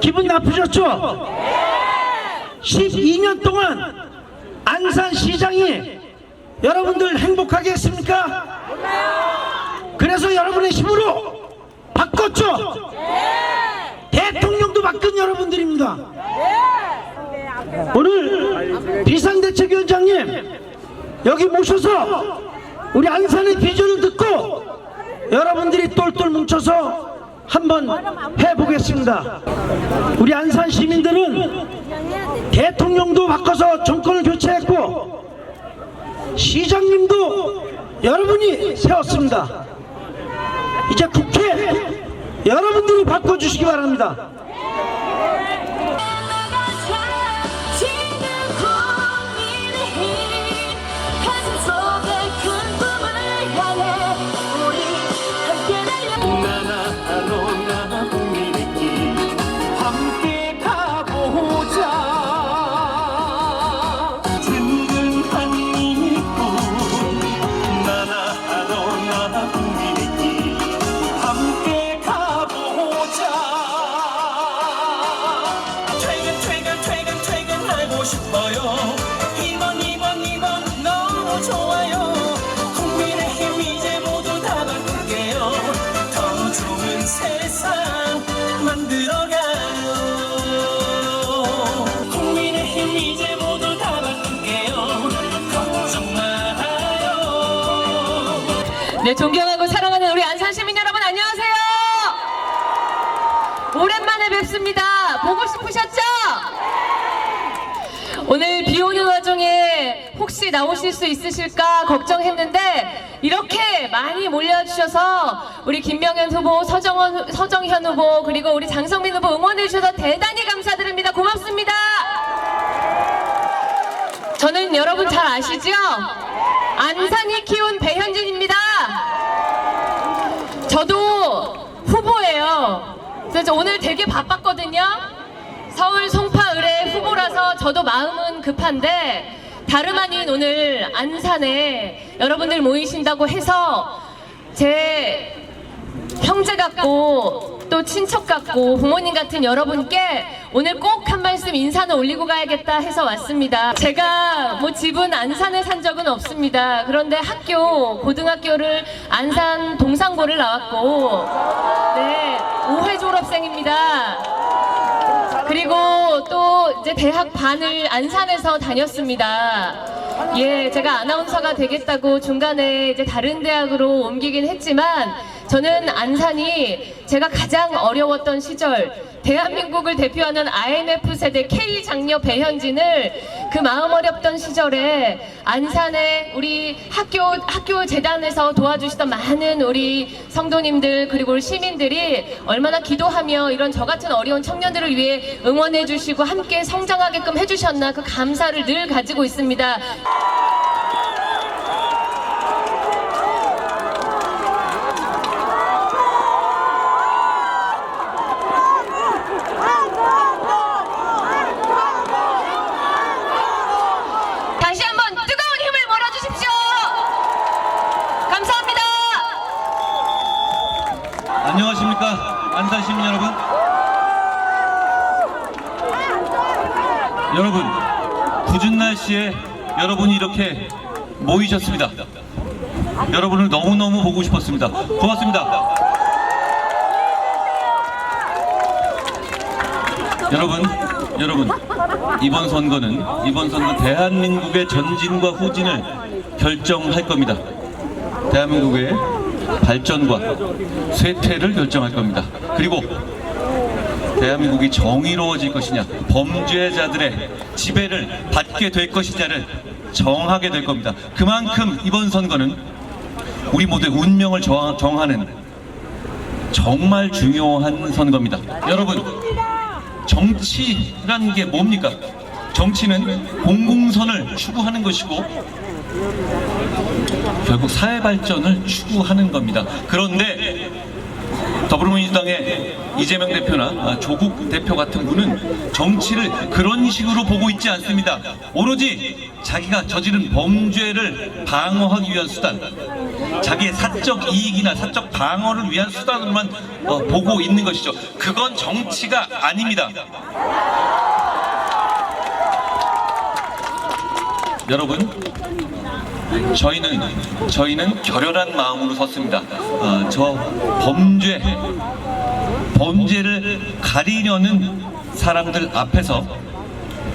기분 나쁘셨죠? 12년 동안 안산시장이 여러분들 행복하게 했습니까? 그래서 여러분의 힘으로 바꿨죠? 대통령도 바꾼 여러분들입니다. 오늘 비상대책위원장님 여기 모셔서 우리 안산의 비전을 듣고 여러분들이 똘똘 뭉쳐서 한번 해보겠습니다. 우리 안산 시민들은 대통령도 바꿔서 정권을 교체했고 시장님도 여러분이 세웠습니다. 이제 국회 여러분들이 바꿔주시기 바랍니다. 너무 좋아요. 국민의힘 이제 모두 다 바꿀게요. 더 좋은 세상 만들어가요. 국민의힘 이제 모두 다 바꿀게요. 걱정 말아요. 네, 존경하고 사랑하는 우리 안산 시민 여러분 안녕하세요. 오랜만에 뵙습니다. 보고 싶으셨죠? 오늘 비 오는 와중에 혹시 나오실 수 있으실까 걱정했는데 이렇게 많이 몰려주셔서 우리 김명현 후보, 서정현 후보 그리고 우리 장성민 후보 응원해 주셔서 대단히 감사드립니다. 고맙습니다. 저는 여러분 잘 아시죠? 안산이 키운 배현진입니다. 저도 후보예요. 그래서 오늘 되게 바빴거든요. 서울 송파 의뢰 후보라서 저도 마음은 급한데 다름 아닌 오늘 안산에 여러분들 모이신다고 해서 제 형제 같고 또 친척 같고 부모님 같은 여러분께 오늘 꼭 한 말씀 인사는 올리고 가야겠다 해서 왔습니다. 제가 뭐 집은 안산에 산 적은 없습니다. 그런데 고등학교를 안산 동상고를 나왔고 네, 5회 졸업생입니다. 그리고 또 이제 대학 반을 안산에서 다녔습니다. 예, 제가 아나운서가 되겠다고 중간에 이제 다른 대학으로 옮기긴 했지만 저는 안산이 제가 가장 어려웠던 시절 대한민국을 대표하는 IMF 세대 K 장녀 배현진을 그 마음 어렵던 시절에 안산에 우리 학교 재단에서 도와주시던 많은 우리 성도님들 그리고 우리 시민들이 얼마나 기도하며 이런 저 같은 어려운 청년들을 위해 응원해 주시고 함께 성장하게끔 해주셨나 그 감사를 늘 가지고 있습니다. 다시 한번 뜨거운 힘을 몰아주십시오. 감사합니다. 안녕하십니까 안산 시민 여러분. 여러분 궂은 날씨에 여러분이 이렇게 모이셨습니다. 여러분을 너무너무 보고 싶었습니다. 고맙습니다. 여러분 이번 선거는 대한민국의 전진과 후진을 결정할 겁니다. 대한민국의 발전과 쇠퇴를 결정할 겁니다. 그리고 대한민국이 정의로워질 것이냐 범죄자들의 지배를 받게 될 것이냐를 정하게 될 겁니다. 그만큼 이번 선거는 우리 모두의 운명을 정하는 정말 중요한 선거입니다. 여러분 정치라는 게 뭡니까? 정치는 공공선을 추구하는 것이고 결국 사회 발전을 추구하는 겁니다. 그런데 더불어민주당의 이재명 대표나 조국 대표 같은 분은 정치를 그런 식으로 보고 있지 않습니다. 오로지 자기가 저지른 범죄를 방어하기 위한 수단, 자기의 사적 이익이나 사적 방어를 위한 수단으로만 보고 있는 것이죠. 그건 정치가 아닙니다. 여러분, 저희는 결연한 마음으로 섰습니다. 저 범죄를 가리려는 사람들 앞에서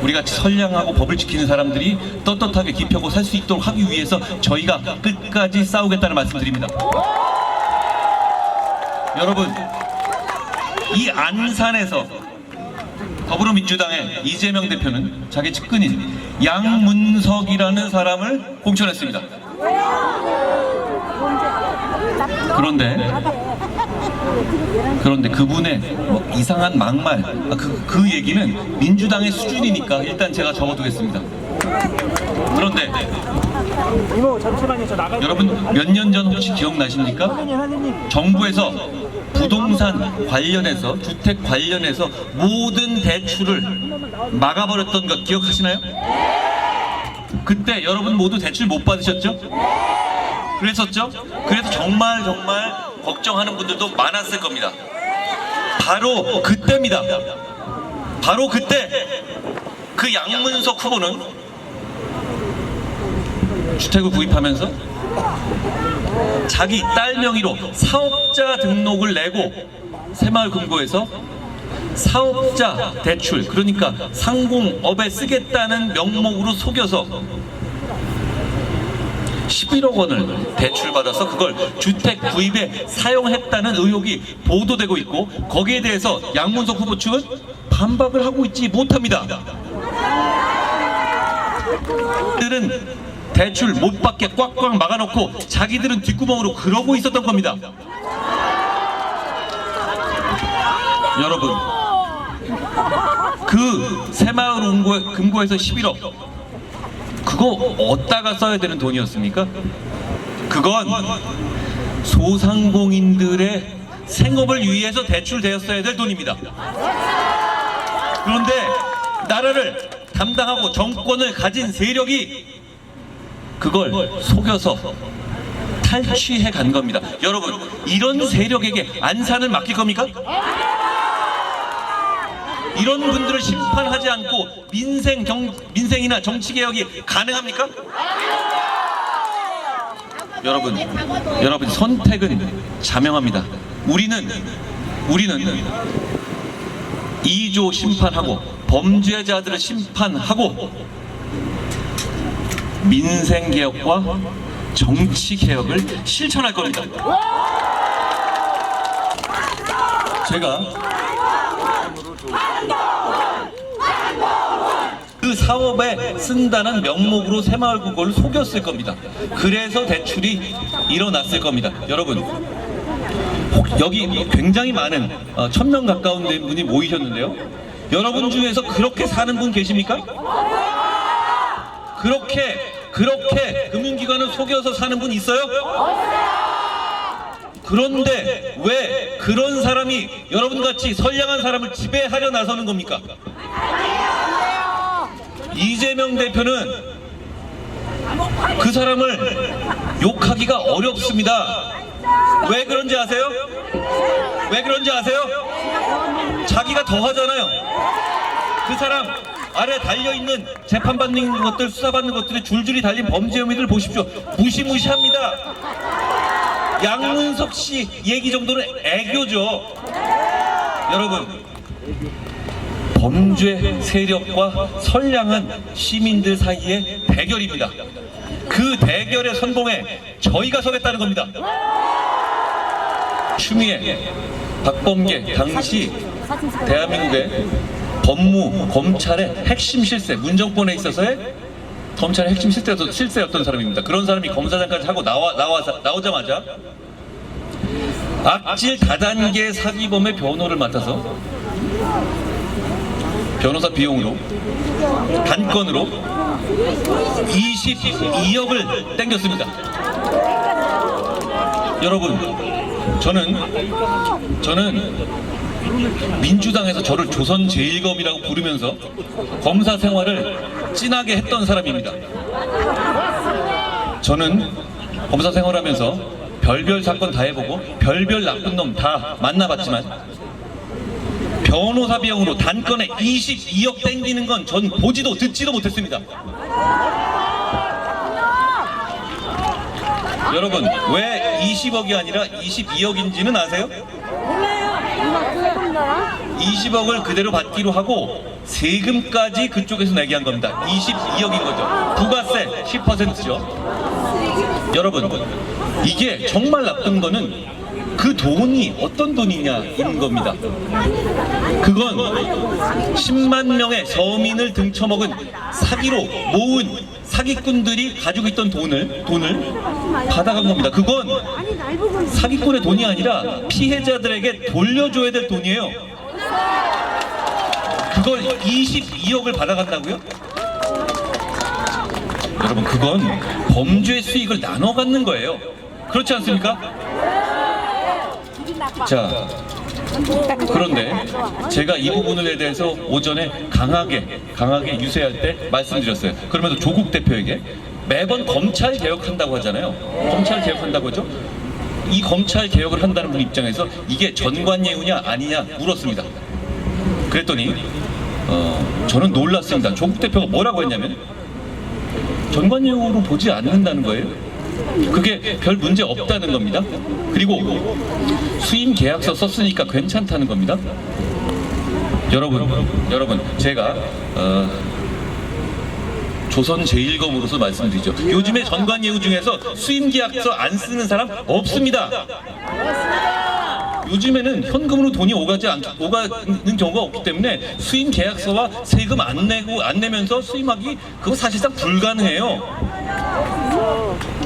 우리 같이 선량하고 법을 지키는 사람들이 떳떳하게 기표고 살 수 있도록 하기 위해서 저희가 끝까지 싸우겠다는 말씀드립니다. 여러분, 이 안산에서 더불어민주당의 이재명 대표는 자기 측근인 양문석이라는 사람을 공천했습니다. 그런데 그분의 이상한 막말, 그 얘기는 민주당의 수준이니까 일단 제가 적어두겠습니다. 그런데 여러분, 몇 년 전 혹시 기억나십니까? 정부에서 부동산 관련해서, 주택 관련해서 모든 대출을 막아버렸던 것 기억하시나요? 그때 여러분 모두 대출 못 받으셨죠? 그랬었죠? 그래서 정말 걱정하는 분들도 많았을 겁니다. 바로 그때입니다. 바로 그때 그 양문석 후보는 주택을 구입하면서 자기 딸 명의로 사업자 등록을 내고 새마을금고에서 사업자 대출, 그러니까 상공업에 쓰겠다는 명목으로 속여서 11억 원을 대출받아서 그걸 주택 구입에 사용했다는 의혹이 보도되고 있고, 거기에 대해서 양문석 후보 측은 반박을 하고 있지 못합니다. 그들은 대출 못 받게 꽉꽉 막아놓고 자기들은 뒷구멍으로 그러고 있었던 겁니다. 여러분, 그 새마을금고에서 11억, 그거 어디다가 써야 되는 돈이었습니까? 그건 소상공인들의 생업을 위해서 대출되었어야 될 돈입니다. 그런데 나라를 담당하고 정권을 가진 세력이 그걸 속여서 탈취해 간 겁니다. 여러분, 이런 세력에게 안산을 맡길 겁니까? 이런 분들을 심판하지 않고 민생이나 정치개혁이 가능합니까? 여러분, 선택은 자명합니다. 우리는 2조 심판하고 범죄자들을 심판하고 민생개혁과 정치개혁을 실천할 겁니다. 제가 그 사업에 쓴다는 명목으로 새마을금고를 속였을 겁니다. 그래서 대출이 일어났을 겁니다. 여러분, 여기 굉장히 많은 1000명 가까운 분이 모이셨는데요. 여러분 중에서 그렇게 사는 분 계십니까? 그렇게 금융기관을 속여서 사는 분 있어요? 그런데 왜 그런 사람이 여러분같이 선량한 사람을 지배하려 나서는 겁니까? 이재명 대표는 그 사람을 욕하기가 어렵습니다. 왜 그런지 아세요? 자기가 더 하잖아요. 그 사람 아래 달려있는 재판받는 것들, 수사받는 것들에 줄줄이 달린 범죄 혐의들 보십시오. 무시무시합니다. 양문석 씨 얘기 정도는 애교죠. 여러분, 범죄 세력과 선량한 시민들 사이의 대결입니다. 그 대결의 선봉에 저희가 서겠다는 겁니다. 추미애, 박범계 당시 대한민국의 법무, 검찰의 핵심 실세, 문정권에 있어서의 검찰의 핵심 실세였던 사람입니다. 그런 사람이 검사장까지 하고 나오자마자 악질 다단계 사기범의 변호를 맡아서 변호사 비용으로 단건으로 22억을 땡겼습니다. 여러분, 저는 민주당에서 저를 조선제일검이라고 부르면서 검사 생활을 진하게 했던 사람입니다. 저는 검사 생활하면서 별별 사건 다 해보고 별별 나쁜 놈 다 만나봤지만 변호사 비용으로 단건에 22억 땡기는 건 전 보지도 듣지도 못했습니다. 여러분, 왜 20억이 아니라 22억인지는 아세요? 20억을 그대로 받기로 하고 세금까지 그쪽에서 내게 한 겁니다. 22억인 거죠. 부가세 10%죠. 여러분, 이게 정말 나쁜 거는 그 돈이 어떤 돈이냐인 겁니다. 그건 10만 명의 서민을 등쳐먹은 사기로 모은 사기꾼들이 가지고 있던 돈을 받아간 겁니다. 그건 사기꾼의 돈이 아니라 피해자들에게 돌려줘야 될 돈이에요. 그걸 22억을 받아간다고요? 여러분, 그건 범죄 수익을 나눠 갖는 거예요. 그렇지 않습니까? 자, 그런데 제가 이 부분에 대해서 오전에 강하게 유세할 때 말씀드렸어요. 그러면서 조국 대표에게 매번 검찰 개혁한다고 하잖아요. 검찰 개혁한다고 하죠. 이 검찰 개혁을 한다는 분 입장에서 이게 전관예우냐 아니냐 물었습니다. 그랬더니 저는 놀랐습니다. 조국 대표가 뭐라고 했냐면 전관예우로 보지 않는다는 거예요. 그게 별 문제 없다는 겁니다. 그리고 수임 계약서 썼으니까 괜찮다는 겁니다. 여러분, 제가 조선제일검으로서 말씀드리죠. 요즘에 전관예우 중에서 수임 계약서 안 쓰는 사람 없습니다. 요즘에는 현금으로 돈이 오가는 경우가 없기 때문에 수임 계약서와 세금 안 내면서 수임하기 그거 사실상 불가능해요.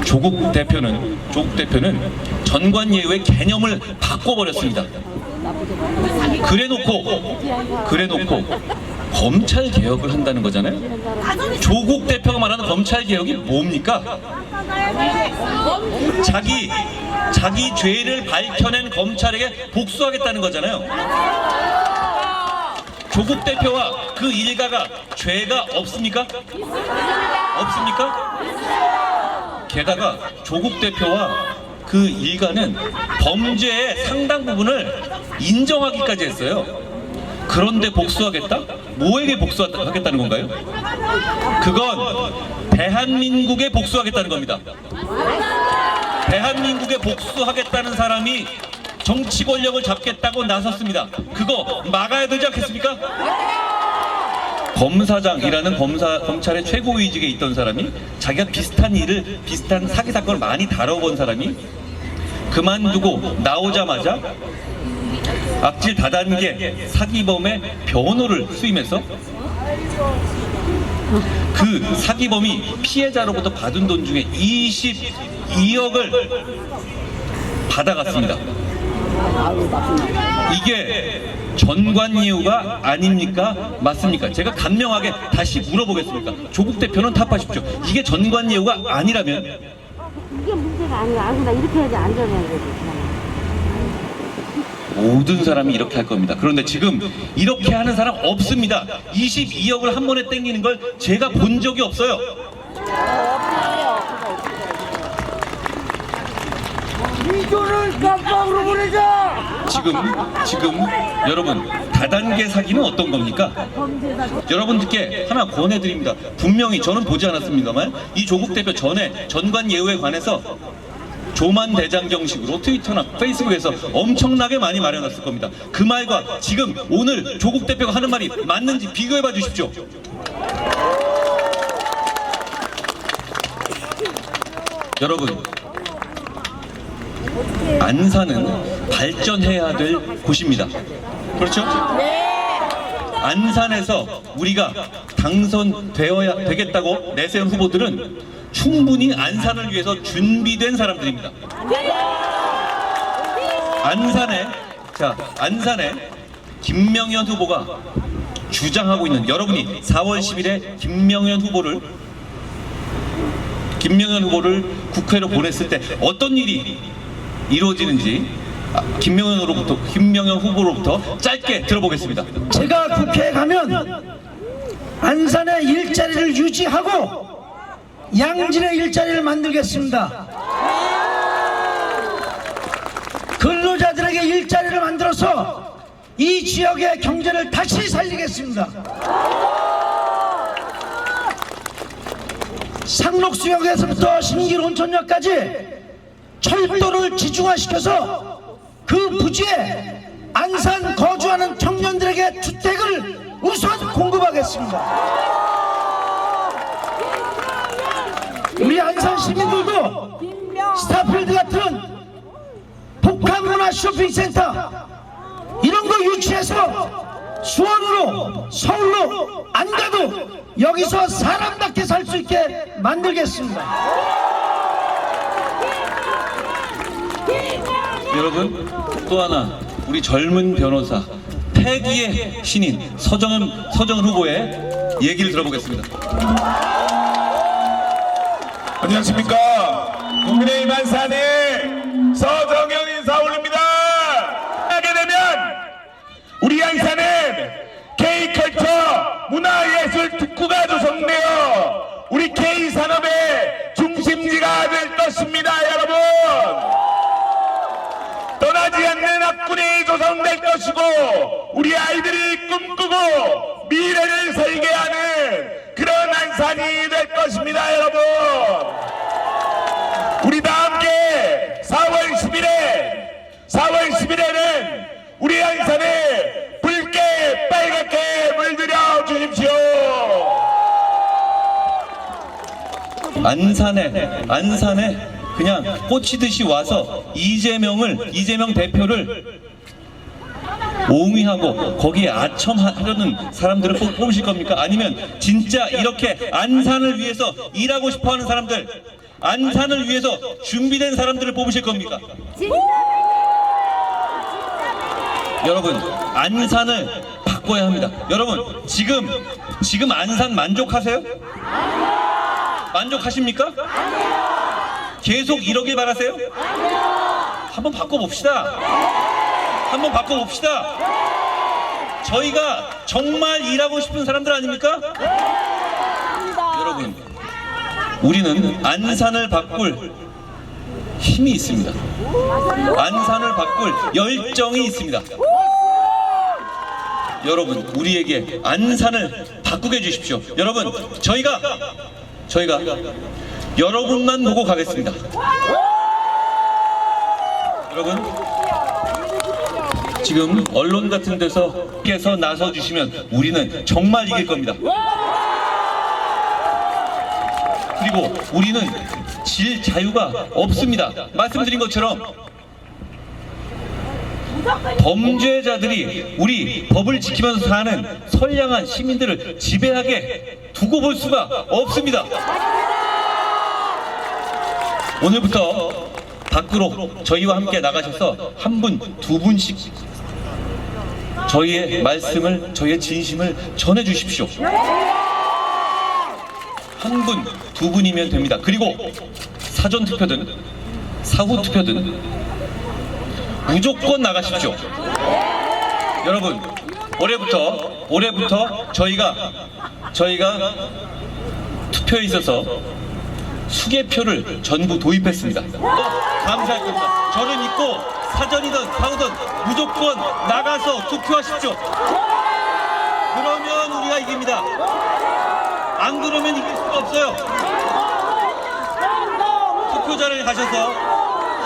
조국 대표는 전관예우의 개념을 바꿔버렸습니다. 그래놓고 검찰 개혁을 한다는 거잖아요. 조국 대표가 말하는 검찰 개혁이 뭡니까? 자기 죄를 밝혀낸 검찰에게 복수하겠다는 거잖아요. 조국 대표와 그 일가가 죄가 없습니까? 없습니까? 게다가 조국 대표와 그 일가는 범죄의 상당 부분을 인정하기까지 했어요. 그런데 복수하겠다? 뭐에게 복수하겠다는 건가요? 그건 대한민국에 복수하겠다는 겁니다. 대한민국에 복수하겠다는 사람이 정치 권력을 잡겠다고 나섰습니다. 그거 막아야 되지 않겠습니까? 검사장이라는 검찰의 최고위직에 있던 사람이 자기가 비슷한 사기 사건을 많이 다뤄본 사람이 그만두고 나오자마자 악질 다단계 사기범의 변호를 수임해서 그 사기범이 피해자로부터 받은 돈 중에 22억을 받아갔습니다. 이게 전관예우가 아닙니까? 맞습니까? 제가 간명하게 다시 물어보겠습니다. 조국 대표는 답하십시오. 이게 전관예우가 아니라면 이게 문제가 아니야. 아무나 이렇게 해야지 안전해야 되지. 모든 사람이 이렇게 할 겁니다. 그런데 지금 이렇게 하는 사람 없습니다. 22억을 한 번에 땡기는 걸 제가 본 적이 없어요. 이거를 깜빡으로 보내자. 지금 여러분, 다단계 사기는 어떤 겁니까? 여러분들께 하나 권해드립니다. 분명히 저는 보지 않았습니다만 이 조국 대표 전에 전관예우에 관해서 조만대장경식으로 트위터나 페이스북에서 엄청나게 많이 말해놨을 겁니다. 그 말과 지금 오늘 조국 대표가 하는 말이 맞는지 비교해봐 주십시오. 여러분, 안산은 발전해야 될 곳입니다. 그렇죠? 안산에서 우리가 당선되어야 되겠다고 내세운 후보들은 충분히 안산을 위해서 준비된 사람들입니다. 안산에 김명현 후보가 주장하고 있는, 여러분이 4월 10일에 김명현 후보를 국회로 보냈을 때 어떤 일이 이루어지는지 김명현 후보로부터 짧게 들어보겠습니다. 제가 국회에 가면 안산의 일자리를 유지하고 양질의 일자리를 만들겠습니다. 청년들에게 일자리를 만들어서 이 지역의 경제를 다시 살리겠습니다. 상록수역에서부터 신길온천역까지 철도를 지중화시켜서 그 부지에 안산 거주하는 청년들에게 주택을 우선 공급하겠습니다. 우리 안산 시민들도 스타필드 같은 복합문화 쇼핑센터 이런 거 유치해서 수원으로 서울로 안 가도 여기서 사람답게 살 수 있게 만들겠습니다. 여러분, 또 하나 우리 젊은 변호사 패기의 신인 서정은 후보의 얘기를 들어보겠습니다. 안녕하십니까. 국민의힘 안산의 서정영 인사 올립니다. 하게 되면 우리 안산은 K컬처 문화예술 특구가 조성되어 우리 K산업의 중심지가 될 것입니다. 여러분, 떠나지 않는 학군이 조성될 것이고 우리 아이들이 꿈꾸고 미래를 설계하는 그런 안산이 될 것입니다. 여러분, 우리 다 함께 4월 10일에는 우리 안산에 붉게 빨갛게 물들여 주십시오. 안산에 그냥 꽂히듯이 와서 이재명 대표를 옹위하고 거기에 아첨하려는 사람들을 뽑으실 겁니까? 아니면 진짜 이렇게 안산을 위해서 일하고 싶어하는 사람들, 안산을 위해서 준비된 사람들을 뽑으실 겁니까? 여러분, 안산을 바꿔야 합니다. 여러분, 지금 안산 만족하세요? 만족하십니까? 계속 이러길 바라세요? 한번 바꿔봅시다. 저희가 정말 일하고 싶은 사람들 아닙니까? 여러분, 우리는 안산을 바꿀 힘이 있습니다. 안산을 바꿀 열정이 있습니다. 여러분, 우리에게 안산을 바꾸게 해주십시오. 여러분, 저희가 여러분만 보고 가겠습니다. 여러분, 지금 언론 같은 데서 나서 주시면 우리는 정말 이길 겁니다. 그리고 우리는 질 자유가 없습니다. 말씀드린 것처럼 범죄자들이 우리 법을 지키면서 사는 선량한 시민들을 지배하게 두고 볼 수가 없습니다. 오늘부터 밖으로 저희와 함께 나가셔서 한 분, 두 분씩 저희의 말씀을, 저희의 진심을 전해 주십시오. 한 분, 두 분이면 됩니다. 그리고 사전투표든 사후투표든 무조건 나가십시오. 여러분, 올해부터 저희가 투표에 있어서 수개표를 전부 도입했습니다. 감사할 겁니다. 저를 믿고 사전이든 사후든 무조건 나가서 투표하십시오. 그러면 우리가 이깁니다. 안 그러면 이길 수가 없어요. 투표장에 가셔서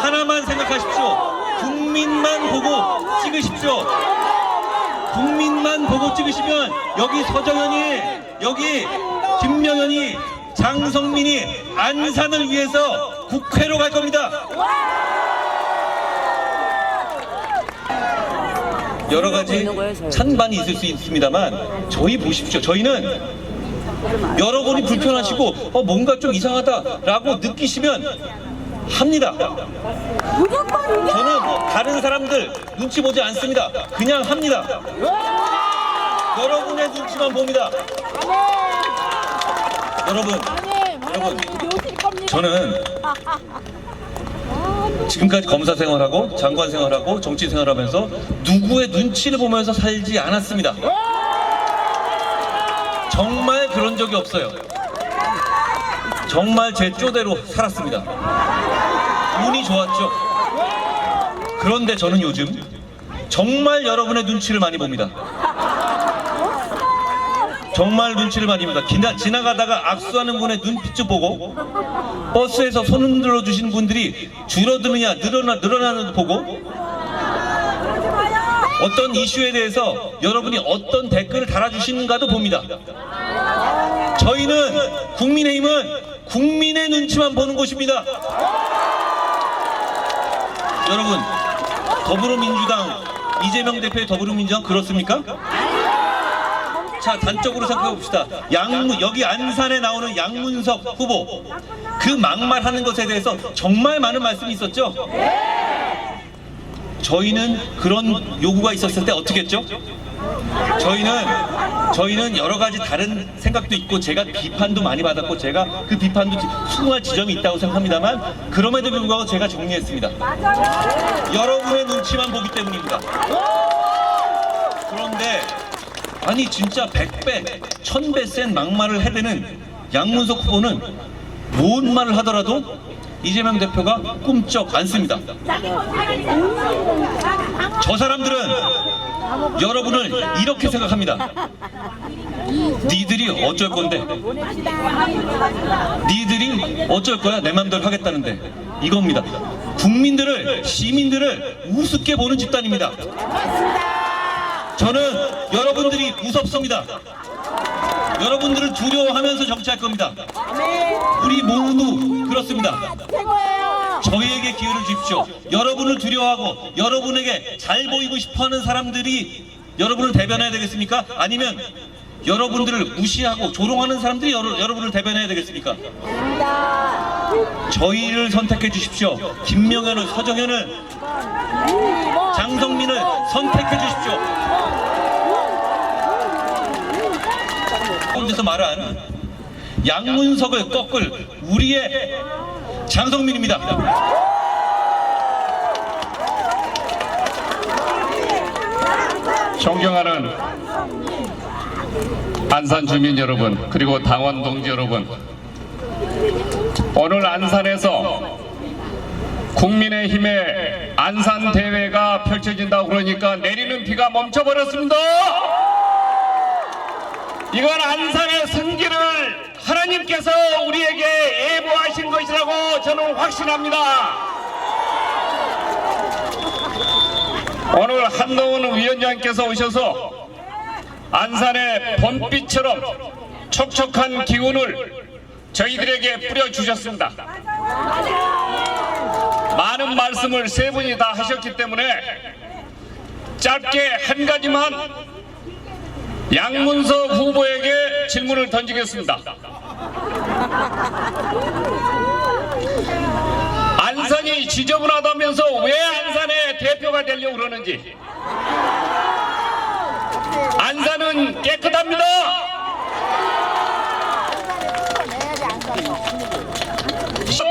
하나만 생각하십시오. 국민만 보고 찍으십시오. 국민만 보고 찍으시면 여기 서정현이, 여기 김명현이, 장성민이 안산을 위해서 국회로 갈 겁니다. 여러 가지 찬반이 있을 수 있습니다만 저희 보십시오. 저희는 여러분이 불편하시고 뭔가 좀 이상하다라고 느끼시면 합니다. 저는 다른 사람들 눈치 보지 않습니다. 그냥 합니다. 여러분의 눈치만 봅니다. 여러분, 저는 지금까지 검사 생활하고 장관 생활하고 정치 생활하면서 누구의 눈치를 보면서 살지 않았습니다. 정말 그런 적이 없어요. 정말 제 쪼대로 살았습니다. 운이 좋았죠. 그런데 저는 요즘 정말 여러분의 눈치를 많이 봅니다. 정말 눈치를 많이 봅니다. 지나가다가 악수하는 분의 눈빛 좀 보고, 버스에서 손 흔들어 주시는 분들이 줄어드느냐 늘어나는 보고, 어떤 이슈에 대해서 여러분이 어떤 댓글을 달아주시는가도 봅니다. 저희는 국민의힘은 국민의 눈치만 보는 곳입니다. 여러분, 더불어민주당 이재명 대표의 더불어민주당 그렇습니까? 자, 단적으로 생각해 봅시다. 여기 안산에 나오는 양문석 후보, 그 막말하는 것에 대해서 정말 많은 말씀이 있었죠? 저희는 그런 요구가 있었을 때 어떻게 했죠? 저희는 여러 가지 다른 생각도 있고, 제가 비판도 많이 받았고, 제가 그 비판도 수긍할 지점이 있다고 생각합니다만, 그럼에도 불구하고 제가 정리했습니다. 여러분의 눈치만 보기 때문입니다. 그런데 아니 진짜 100배, 1000배 센 막말을 해대는 양문석 후보는 뭔 말을 하더라도 이재명 대표가 꿈쩍 않습니다. 저 사람들은 여러분을 이렇게 생각합니다. 니들이 어쩔 건데, 니들이 어쩔 거야, 내 맘대로 하겠다는데, 이겁니다. 국민들을, 시민들을 우습게 보는 집단입니다. 저는 여러분들이 무섭습니다. 여러분들을 두려워하면서 정치할 겁니다. 우리 모두 그렇습니다. 저희에게 기회를 주십시오. 여러분을 두려워하고 여러분에게 잘 보이고 싶어하는 사람들이 여러분을 대변해야 되겠습니까? 아니면 여러분들을 무시하고 조롱하는 사람들이 여러분을 대변해야 되겠습니까? 저희를 선택해 주십시오. 김명현을, 서정현을, 장성민을 선택해 주십시오. 혼자서 말한 양문석을 꺾을 우리의 장성민입니다. 존경하는 안산 주민 여러분, 그리고 당원 동지 여러분, 오늘 안산에서 국민의힘의 안산 대회가 펼쳐진다고 그러니까 내리는 비가 멈춰버렸습니다. 이건 안산의 승기를 하나님께서 우리에게 예보하신 것이라고 저는 확신합니다. 오늘 한동훈 위원장께서 오셔서 안산의 봄비처럼 촉촉한 기운을 저희들에게 뿌려주셨습니다. 많은 말씀을 세 분이 다 하셨기 때문에 짧게 한 가지만 양문석 후보에게 질문을 던지겠습니다. 안산이 지저분하다면서 왜 안산의 대표가 되려고 그러는지. 안산은 깨끗합니다.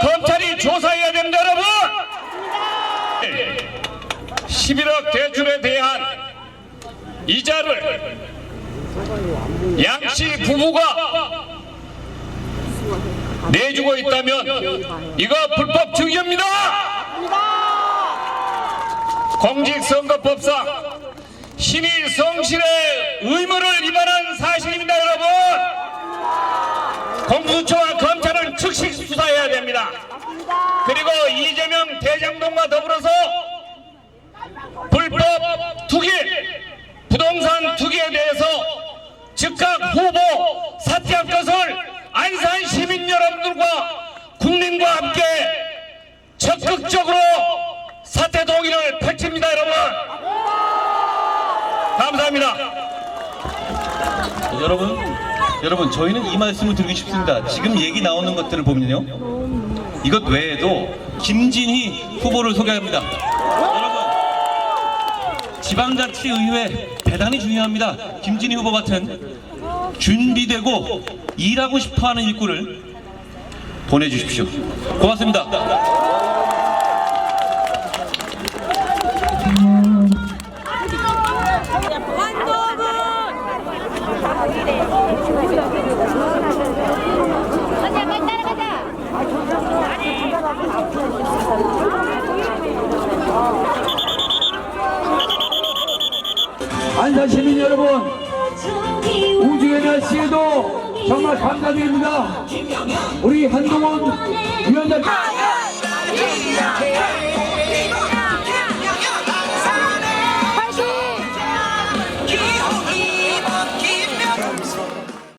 검찰이 조사해야 됩니다, 여러분. 11억 대출에 대한 이자를 양씨 부부가 내주고 있다면 이거 불법 증여입니다. 공직선거법상 신의 성실의 의무를 위반한 사실입니다, 여러분. 공수처와 검찰은 즉시 수사해야 됩니다. 그리고 이재명 대장동과 더불어서 불법 투기, 부동산 투기에 대해서 즉각 후보 사퇴할 것을 안산 시민 여러분들과 국민과 함께 적극적으로 사퇴 동의를 펼칩니다, 여러분. 감사합니다. 여러분, 저희는 이 말씀을 드리고 싶습니다. 지금 얘기 나오는 것들을 보면요, 이것 외에도 김진희 후보를 소개합니다. 여러분, 지방자치의회 대단히 중요합니다. 김진희 후보 같은 준비되고 일하고 싶어하는 일꾼을 보내주십시오. 고맙습니다. 언니 빨리 따라가자. 공주의 날씨에도 정말 감사드립니다. 우리 한동훈 위원장.